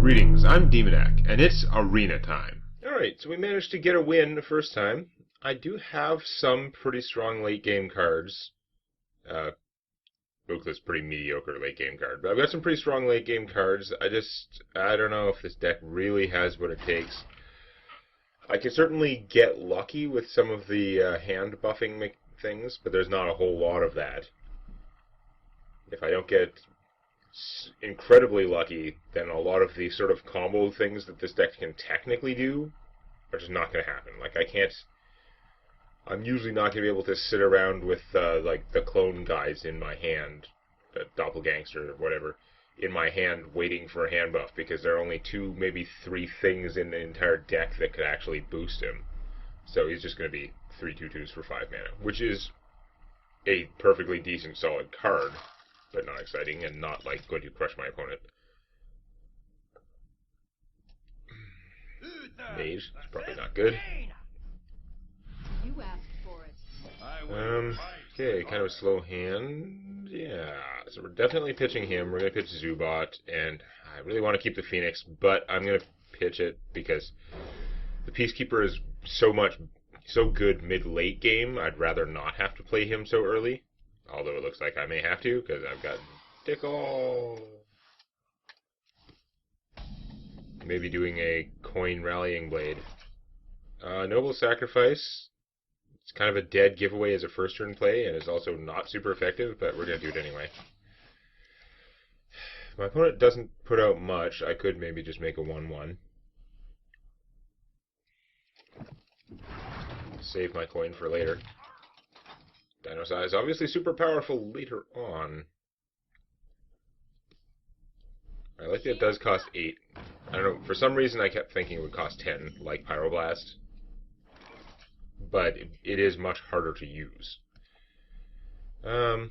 Greetings, I'm Demonac, and it's arena time. Alright, so we managed to get a win the first time. I do have some pretty strong late game cards. Ukla's pretty mediocre late game card, but I've got some pretty strong late game cards. I don't know if this deck really has what it takes. I can certainly get lucky with some of the hand buffing things, but there's not a whole lot of that. If I don't get incredibly lucky, then a lot of the sort of combo things that this deck can technically do are just not going to happen. Like, I'm usually not going to be able to sit around with, like, the clone guys in my hand, the doppelgangster or whatever, in my hand waiting for a hand buff, because there are only 2, maybe 3 things in the entire deck that could actually boost him. So he's just going to be 3 2/2s for 5 mana, which is a perfectly decent, solid card, but not exciting, and not, like, going to crush my opponent. Mage, it's probably not good. You asked for it. Okay, kind of a slow hand. Yeah, so we're definitely pitching him. We're going to pitch Zubat, and I really want to keep the Phoenix, but I'm going to pitch it because the Peacekeeper is so good mid-late game, I'd rather not have to play him so early. Although it looks like I may have to, because I've got Dickle. Maybe doing a coin rallying blade. Noble Sacrifice. It's kind of a dead giveaway as a first turn play, and is also not super effective, but we're going to do it anyway. If my opponent doesn't put out much, I could maybe just make a 1/1. Save my coin for later. Dino Size, obviously super powerful later on. I like that it does cost 8. I don't know, for some reason I kept thinking it would cost 10, like Pyroblast. But it is much harder to use. You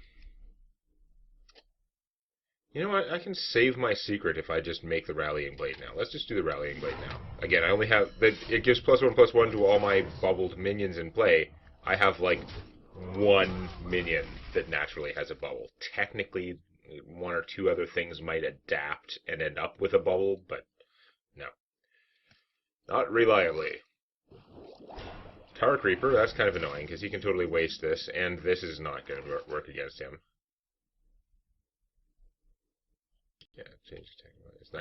know what, I can save my secret if I just make the Rallying Blade now. Let's just do the Rallying Blade now. Again, I only have, it gives +1/+1 to all my bubbled minions in play. I have, like, 1 minion that naturally has a bubble. Technically, 1 or 2 other things might adapt and end up with a bubble, but no. Not reliably. Tower Creeper, that's kind of annoying, because he can totally waste this, and this is not going to work against him. Yeah, change attack.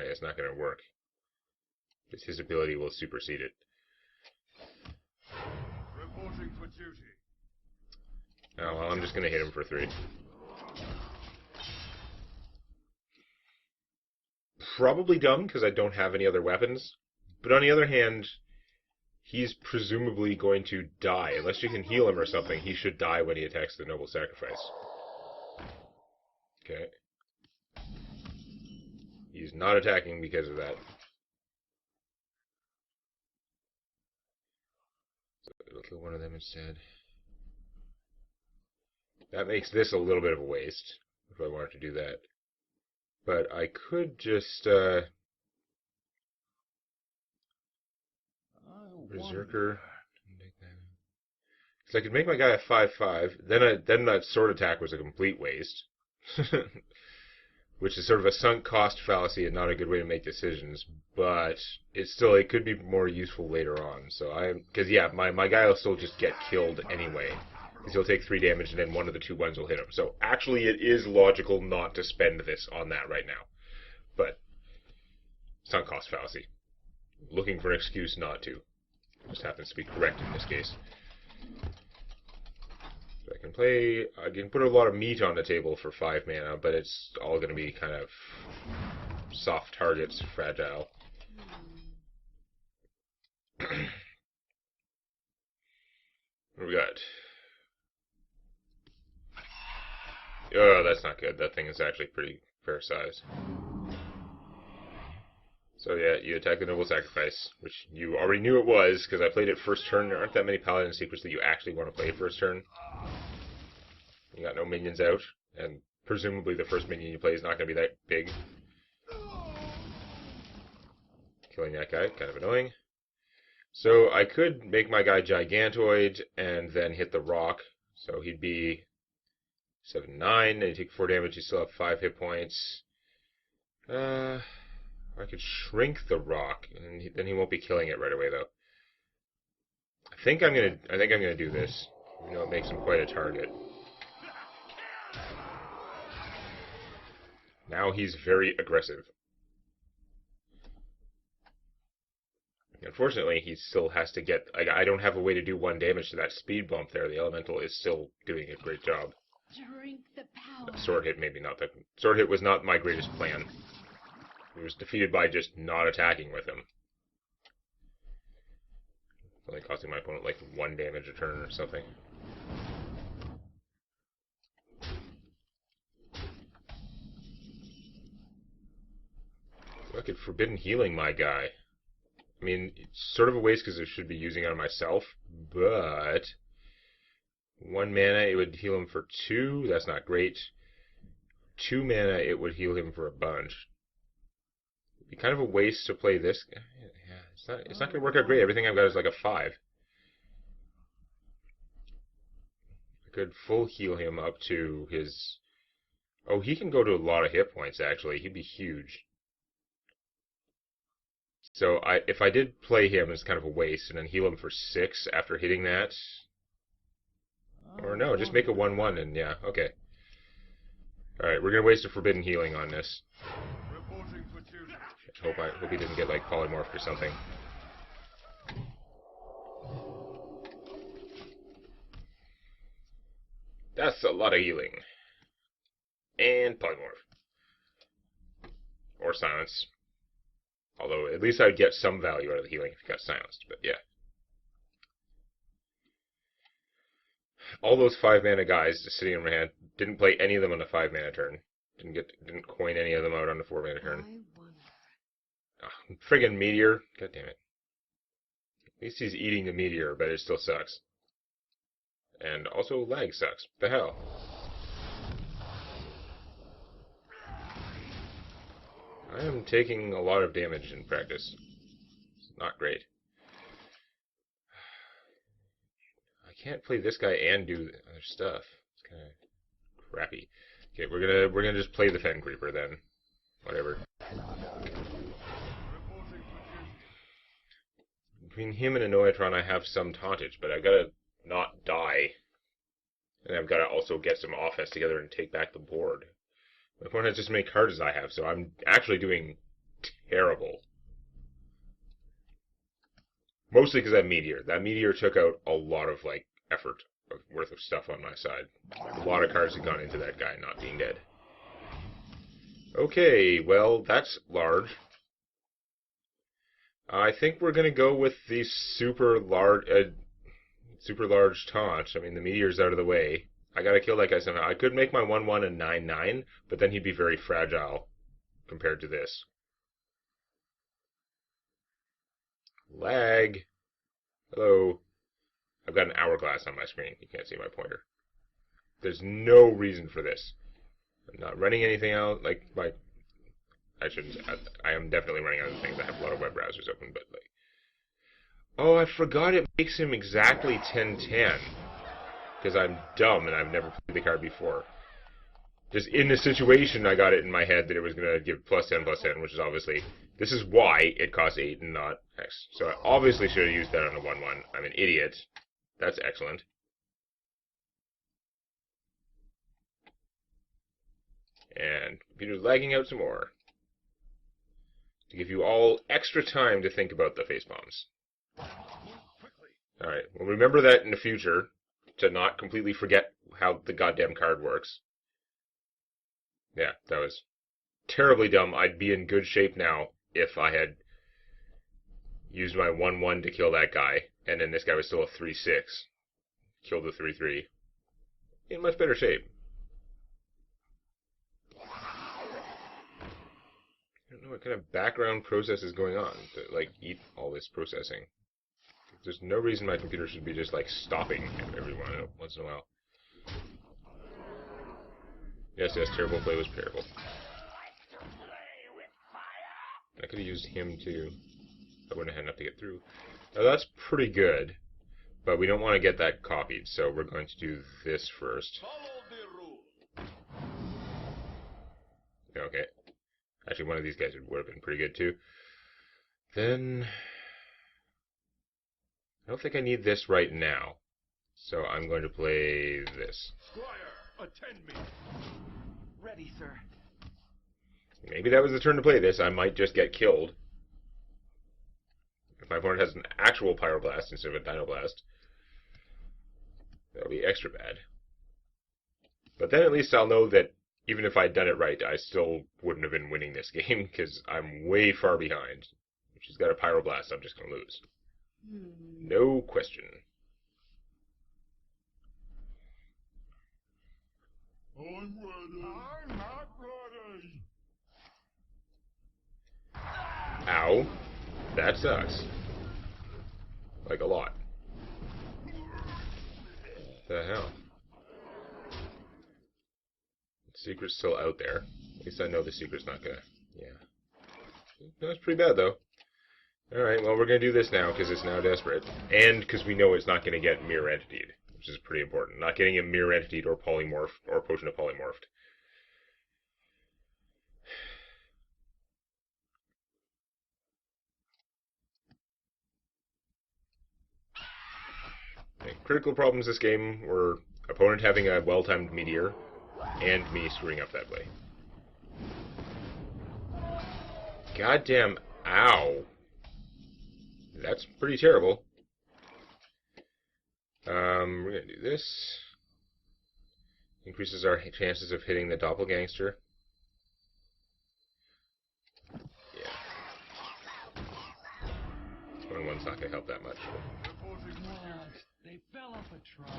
It's not going to work. Because his ability will supersede it. Reporting for duty. Oh, well, I'm just going to hit him for 3. Probably dumb, because I don't have any other weapons. But on the other hand, he's presumably going to die. Unless you can heal him or something, he should die when he attacks the Noble Sacrifice. Okay. He's not attacking because of that. So it'll kill one of them instead. That makes this a little bit of a waste, if I wanted to do that. But I could just, Berserker. Because I could make my guy a 5/5, then that sword attack was a complete waste. Which is sort of a sunk cost fallacy and not a good way to make decisions, but it could be more useful later on. So because yeah, my guy will still just get killed anyway. Because he'll take 3 damage and then one of the 2 ones will hit him. So actually it is logical not to spend this on that right now. But sunk cost fallacy. Looking for an excuse not to. Just happens to be correct in this case. So I can put a lot of meat on the table for 5 mana, but it's all going to be kind of soft targets, fragile. What we got? Oh, that's not good. That thing is actually pretty fair size. So yeah, you attack the Noble Sacrifice, which you already knew it was, because I played it first turn. There aren't that many Paladin secrets that you actually want to play first turn. You got no minions out, and presumably the first minion you play is not going to be that big. Killing that guy, kind of annoying. So I could make my guy Gigantoid, and then hit the rock, so he'd be 7/9, and you take 4 damage, you still have 5 hit points. I could shrink the rock, and then he won't be killing it right away, though. I think I'm gonna do this. You know, it makes him quite a target. Now he's very aggressive. Unfortunately, he still has to get... I don't have a way to do 1 damage to that speed bump there. The elemental is still doing a great job. Drink the power. Sword hit, maybe not. Sword hit was not my greatest plan. He was defeated by just not attacking with him. Only costing my opponent like 1 damage a turn or something. Look at Forbidden Healing my guy. I mean, it's sort of a waste because I should be using it on myself, but 1 mana it would heal him for 2. That's not great. 2 mana it would heal him for a bunch. It'd be kind of a waste to play this. Yeah, it's not going to work out great. Everything I've got is like a 5. I could full heal him up to his... Oh, he can go to a lot of hit points, actually. He'd be huge. So if I did play him, it's kind of a waste, and then heal him for 6 after hitting that. Or no, just make a 1/1, and yeah, okay. Alright, we're going to waste a Forbidden Healing on this. Hope he didn't get, like, polymorphed or something. That's a lot of healing. And polymorph. Or silence. Although, at least I'd get some value out of the healing if he got silenced, but yeah. All those 5 mana guys just sitting in my hand, didn't play any of them on a 5 mana turn. Didn't coin any of them out on a 4 mana turn. Oh, friggin' meteor. God damn it. At least he's eating the meteor, but it still sucks. And also lag sucks. What the hell? I am taking a lot of damage in practice. It's not great. I can't play this guy and do other stuff. It's kind of crappy. Okay, we're gonna just play the Fen Creeper then. Whatever. Between him and Anoyatron, I have some tauntage, but I've got to not die, and I've got to also get some offense together and take back the board. My opponent has just as many cards as I have, so I'm actually doing terrible. Mostly because I have Meteor. That Meteor took out a lot of, like, effort worth of stuff on my side. A lot of cards have gone into that guy not being dead. Okay, well, that's large. I think we're going to go with the super large taunt. I mean, the Meteor's out of the way. I got to kill that guy somehow. I could make my 1/1 a 9/9, but then he'd be very fragile compared to this. Lag. Hello. I've got an hourglass on my screen. You can't see my pointer. There's no reason for this. I'm not running anything out. Like, I am definitely running out of things. I have a lot of web browsers open, but, like... Oh, I forgot it makes him exactly 10/10. Because I'm dumb and I've never played the card before. Just in the situation, I got it in my head that it was going to give +10/+10, which is obviously... This is why it costs 8 and not X. So I obviously should have used that on a 1/1. I'm an idiot. That's excellent. And computer's lagging out some more. To give you all extra time to think about the facepalms. Alright, well remember that in the future, to not completely forget how the goddamn card works. Yeah, that was terribly dumb. I'd be in good shape now if I had used my 1/1 to kill that guy, and then this guy was still a 3/6. Killed the 3/3. In much better shape. I don't know what kind of background process is going on to, like, eat all this processing. There's no reason my computer should be just, like, stopping every once in a while. Yes, terrible play was terrible. I could have used him, too. I wouldn't have had enough to get through. Now, that's pretty good, but we don't want to get that copied, so we're going to do this first. Okay. Actually, one of these guys would have been pretty good too. Then I don't think I need this right now. So I'm going to play this. Squire, attend me. Ready, sir. Maybe that was the turn to play this. I might just get killed. If my opponent has an actual Pyroblast instead of a Dinoblast, that'll be extra bad. But then at least I'll know that even if I'd done it right, I still wouldn't have been winning this game, because I'm way far behind. If she's got a Pyroblast, I'm just going to lose. No question. I'm ready. I'm not ready. Ow. That sucks. Like a lot. What the hell? The secret's still out there. At least I know the secret's not gonna... Yeah. That's pretty bad, though. Alright, well, we're gonna do this now, because it's now desperate. And because we know it's not gonna get Mirror Entity'd, which is pretty important. Not getting a Mirror Entity'd or Polymorph, or Potion of Polymorphed. Okay, critical problems this game were opponent having a well-timed Meteor, and me screwing up that play. Goddamn, ow. That's pretty terrible. We're gonna do this. Increases our chances of hitting the Doppelgangster. Yeah. 1-1's not gonna help that much. They fell off a truck.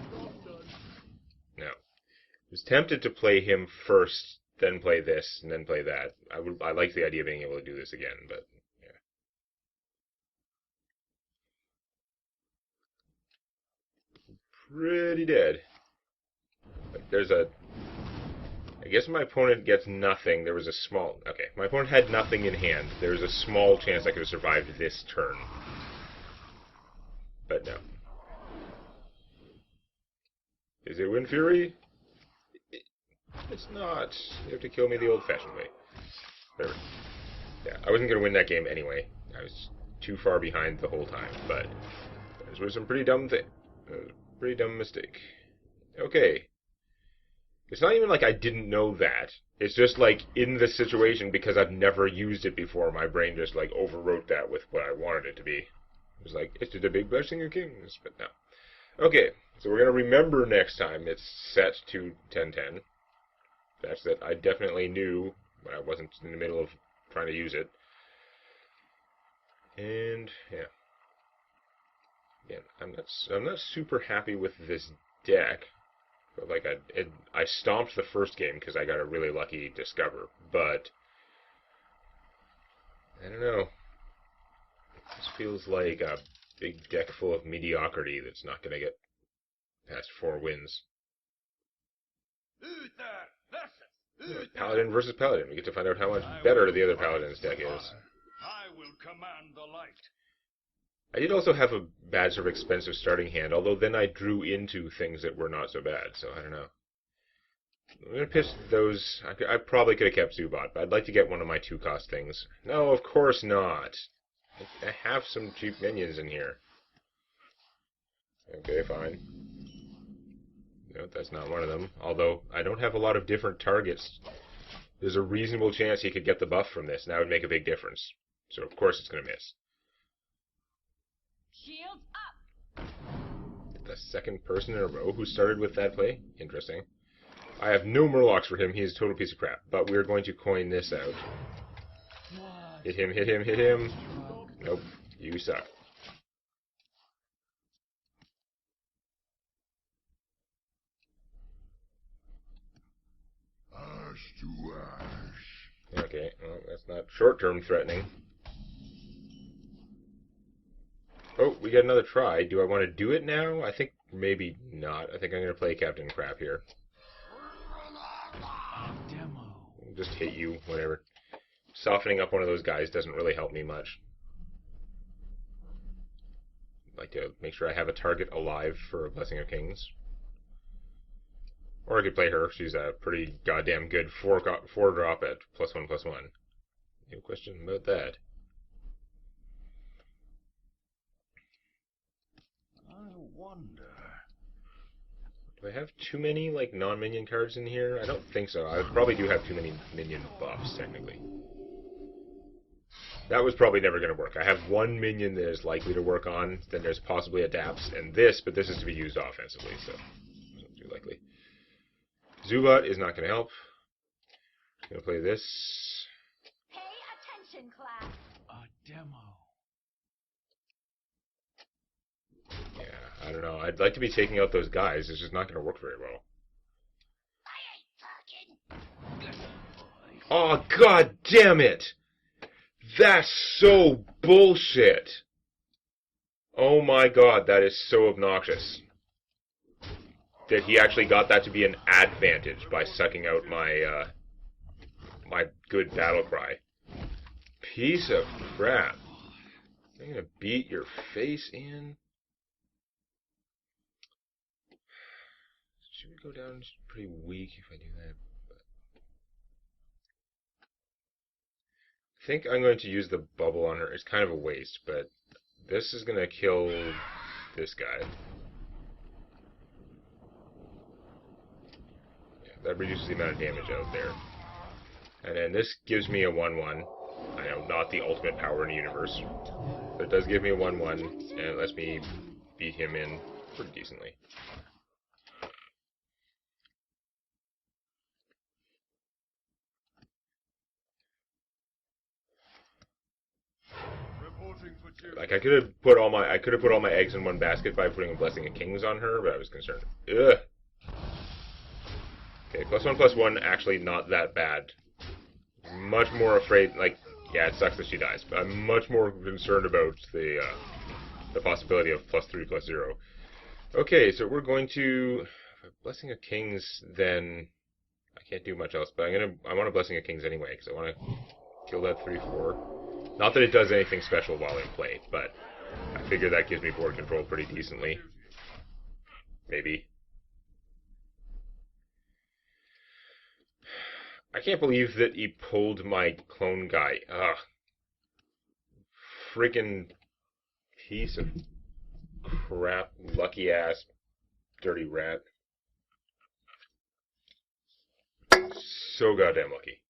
No. I was tempted to play him first, then play this, and then play that. I like the idea of being able to do this again, but yeah. Pretty dead. Like, there's a... I guess my opponent gets nothing. There was a small... Okay, my opponent had nothing in hand. There's a small chance I could have survived this turn. But no. Is it Wind Fury? It's not. You have to kill me the old-fashioned way. Whatever. Yeah, I wasn't going to win that game anyway. I was too far behind the whole time, but those were some pretty dumb things. Pretty dumb mistake. Okay. It's not even like I didn't know that. It's just like in this situation, because I've never used it before, my brain just like overwrote that with what I wanted it to be. It was like, it's just a big blessing of kings, but no. Okay, so we're going to remember next time it's set to 10-10. That's that I definitely knew when I wasn't in the middle of trying to use it. And, yeah. Again, I'm not super happy with this deck. But like I stomped the first game because I got a really lucky discover, but I don't know. This feels like a big deck full of mediocrity that's not going to get past 4 wins. Paladin versus Paladin. We get to find out how much better the other Paladin's deck is. I will command the light. I did also have a bad sort of expensive starting hand, although then I drew into things that were not so bad, so I don't know. I'm going to pitch those... I probably could have kept Zubat, but I'd like to get one of my 2-cost things. No, of course not. I have some cheap minions in here. Okay, fine. No, that's not one of them. Although, I don't have a lot of different targets. There's a reasonable chance he could get the buff from this, and that would make a big difference. So, of course it's going to miss. Shields up! The second person in a row who started with that play? Interesting. I have no Murlocs for him. He is a total piece of crap. But we're going to coin this out. Hit him, hit him, hit him. Nope. You suck. Ash to ash. Okay, well, that's not short-term threatening. Oh, we got another try. Do I want to do it now? I think maybe not. I think I'm going to play Captain Crap here. Demo. Just hit you, whatever. Softening up one of those guys doesn't really help me much. I'd like to make sure I have a target alive for a Blessing of Kings. Or I could play her. She's a pretty goddamn good 4-drop at +1/+1. No question about that. I wonder. Do I have too many, like, non-minion cards in here? I don't think so. I probably do have too many minion buffs, technically. That was probably never going to work. I have one minion that is likely to work on, then there's possibly adapts, and this, but this is to be used offensively, so not too likely. Zubat is not going to help. I'm going to play this. Pay attention, class. A demo. Yeah, I don't know. I'd like to be taking out those guys. It's just not going to work very well. I ain't talking. Oh, god damn it! That's so bullshit! Oh my god, that is so obnoxious. That he actually got that to be an advantage by sucking out my, my good battle cry. Piece of crap. I'm gonna beat your face in. Should we go down? It's pretty weak if I do that. But I think I'm going to use the bubble on her. It's kind of a waste, but this is gonna kill this guy. That reduces the amount of damage out there. And then this gives me a 1-1. I know, not the ultimate power in the universe. But it does give me a 1-1, and it lets me beat him in pretty decently. Like, I could have put all my eggs in one basket by putting a Blessing of Kings on her, but I was concerned. Ugh. Okay, +1/+1, actually not that bad. Much more afraid, like, yeah, it sucks that she dies, but I'm much more concerned about the possibility of +3/+0. Okay, so we're going to Blessing of Kings. Then I can't do much else, but I want a Blessing of Kings anyway because I want to kill that 3/4. Not that it does anything special while in play, but I figure that gives me board control pretty decently. Maybe. I can't believe that he pulled my clone guy. Ugh. Freaking piece of crap, lucky ass, dirty rat. So goddamn lucky.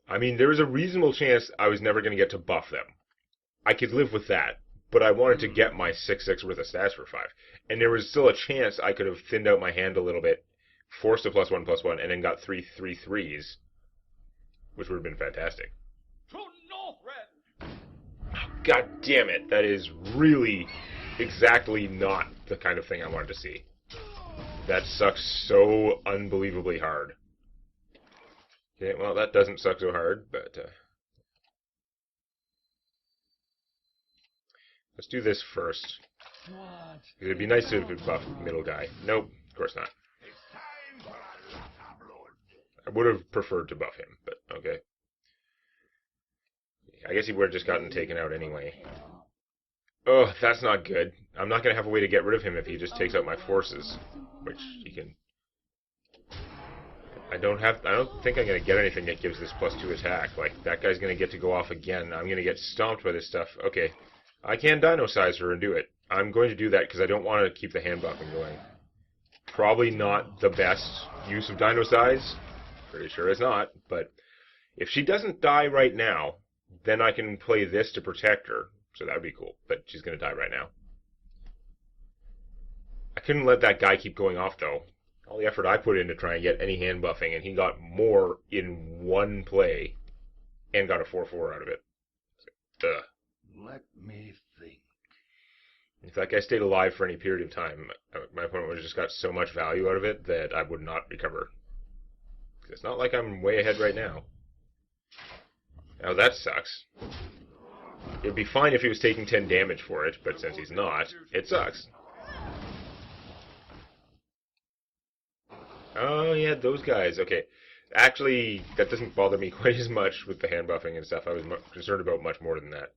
I mean, there was a reasonable chance I was never going to get to buff them. I could live with that, but I wanted to get my 6/6 worth of stats for 5. And there was still a chance I could have thinned out my hand a little bit, forced a +1/+1, and then got 3 3/3s, which would have been fantastic. To Northrend! God damn it, that is really exactly not the kind of thing I wanted to see. That sucks so unbelievably hard. Okay, well, that doesn't suck so hard, but let's do this first. What? It'd be nice to buff middle guy. Nope, of course not. It's time for a lot of blood. I would have preferred to buff him, but okay. I guess he would have just gotten taken out anyway. Oh, that's not good. I'm not going to have a way to get rid of him if he just takes out my forces, which he can. I don't think I'm going to get anything that gives this +2 attack. Like, that guy's going to get to go off again. I'm going to get stomped by this stuff. Okay, I can Dino Size her and do it. I'm going to do that because I don't want to keep the hand buffing going. Probably not the best use of Dino Size. Pretty sure it's not. But if she doesn't die right now, then I can play this to protect her. So that would be cool. But she's going to die right now. I couldn't let that guy keep going off, though. All the effort I put in to try and get any hand buffing, and he got more in one play and got a 4/4 out of it. Ugh. Let me think. If that guy stayed alive for any period of time, my opponent would have just got so much value out of it that I would not recover. It's not like I'm way ahead right now. Now that sucks. It'd be fine if he was taking 10 damage for it, but since he's not, it sucks. Oh, yeah, those guys. Okay. Actually, that doesn't bother me quite as much with the hand buffing and stuff. I was concerned about much more than that.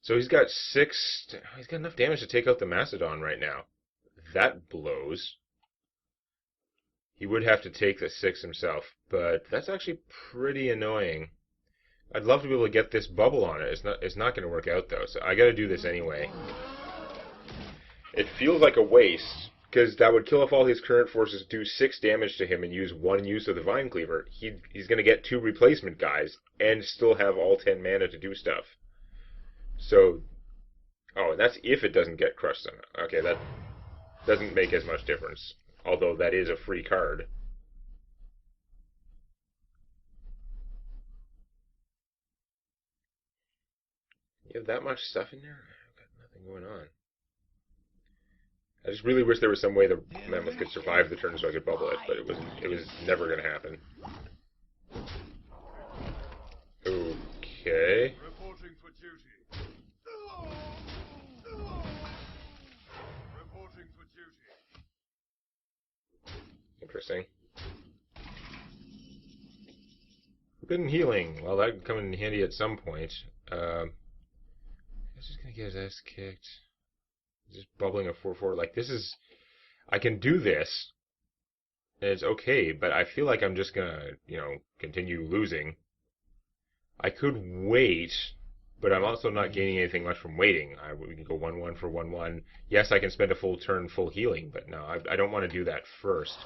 So he's got 6... He's got enough damage to take out the Mastodon right now. That blows. he would have to take the 6 himself, but that's actually pretty annoying. I'd love to be able to get this bubble on it. It's not going to work out, though, so I got to do this anyway. It feels like a waste, because that would kill off all his current forces, do 6 damage to him, and use 1 use of the Vine Cleaver. He's going to get 2 replacement guys, and still have all 10 mana to do stuff. So, oh, and that's if it doesn't get crushed somehow. Okay, that doesn't make as much difference, although that is a free card. You have that much stuff in there? I've got nothing going on. I just really wish there was some way the Mammoth could survive the turn so I could bubble it, but it was never going to happen. Okay. Reporting for duty. Reporting for duty. Interesting. Forbidden healing. Well, that could come in handy at some point. He's just going to get his ass kicked. Just bubbling a 4/4. Like, this is... I can do this, and it's okay, but I feel like I'm just going to, you know, continue losing. I could wait, but I'm also not gaining anything much from waiting. We can go 1/1 for 1/1. Yes, I can spend a full turn full healing, but no, I don't want to do that first.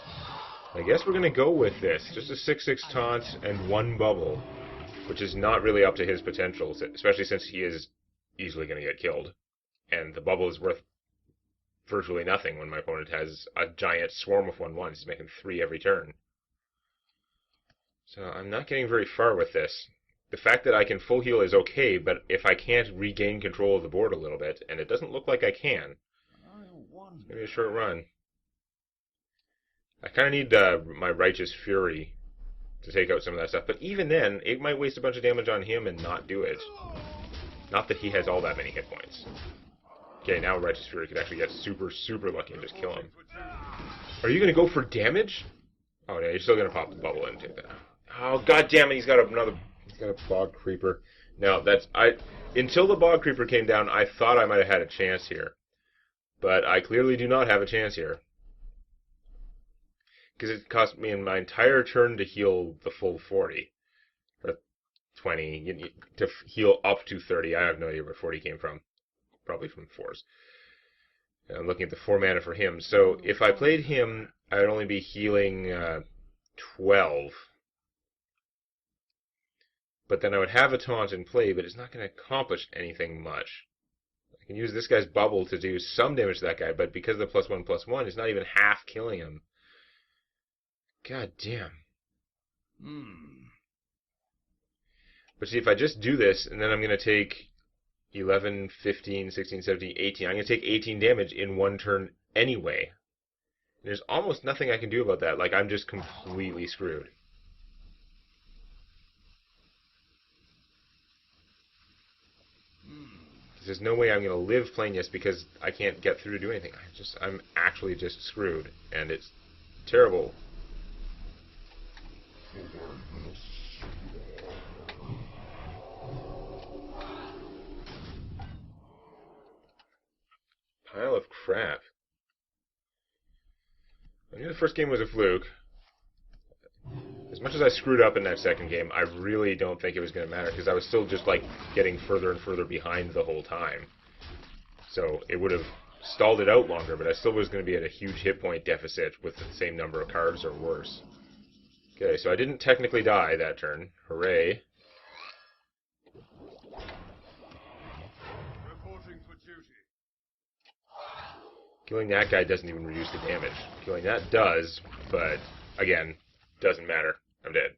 I guess we're going to go with this. Just a 6/6 taunt and 1 bubble, which is not really up to his potential, especially since he is easily going to get killed. And the bubble is worth virtually nothing when my opponent has a giant swarm of 1/1s. He's making 3 every turn. So I'm not getting very far with this. The fact that I can full heal is okay, but if I can't regain control of the board a little bit, and it doesn't look like I can, it's going to be a short run. I kind of need my Righteous Fury to take out some of that stuff, but even then, it might waste a bunch of damage on him and not do it. Not that he has all that many hit points. Okay, now Righteous Fury could actually get super, super lucky and just kill him. Are you going to go for damage? Oh, no, you're still going to pop the bubble and take that. Oh, god damn it, he's got a Bog Creeper. No, until the Bog Creeper came down, I thought I might have had a chance here. But I clearly do not have a chance here. Because it cost me in my entire turn to heal the full 40. Or 20. To heal up to 30. I have no idea where 40 came from. Probably from 4s. And I'm looking at the 4 mana for him. So if I played him, I would only be healing 12. But then I would have a taunt in play, but it's not going to accomplish anything much. I can use this guy's bubble to do some damage to that guy, but because of the +1/+1, it's not even half killing him. God damn. But see, if I just do this, and then I'm going to take 11, 15, 16, 17, 18. I'm going to take 18 damage in 1 turn anyway. There's almost nothing I can do about that. Like, I'm just completely screwed. There's no way I'm going to live playing this because I can't get through to do anything. I'm actually just screwed, and it's terrible. Pile of crap. I knew the first game was a fluke. As much as I screwed up in that second game, I really don't think it was going to matter, because I was still just, like, getting further and further behind the whole time. So it would have stalled it out longer, but I still was going to be at a huge hit point deficit with the same number of cards or worse. Okay, so I didn't technically die that turn. Hooray. Reporting for duty. Killing that guy doesn't even reduce the damage. Killing that does, but, again, doesn't matter. I'm dead.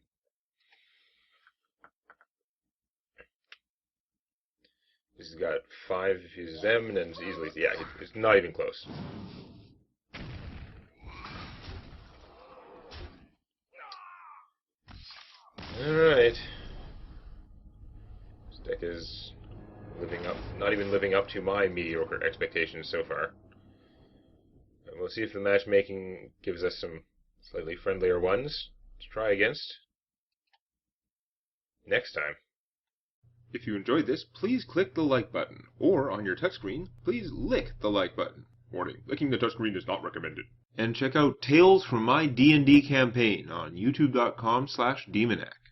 He's got 5 if he uses them, and then it's easily... Yeah, it's not even close. Alright. This deck is living up... not even living up to my mediocre expectations so far. And we'll see if the matchmaking gives us some slightly friendlier ones to try against next time. If you enjoyed this, please click the like button, or on your touchscreen, please lick the like button. Warning, licking the touchscreen is not recommended. And check out Tales from My D&D Campaign on youtube.com/demonac.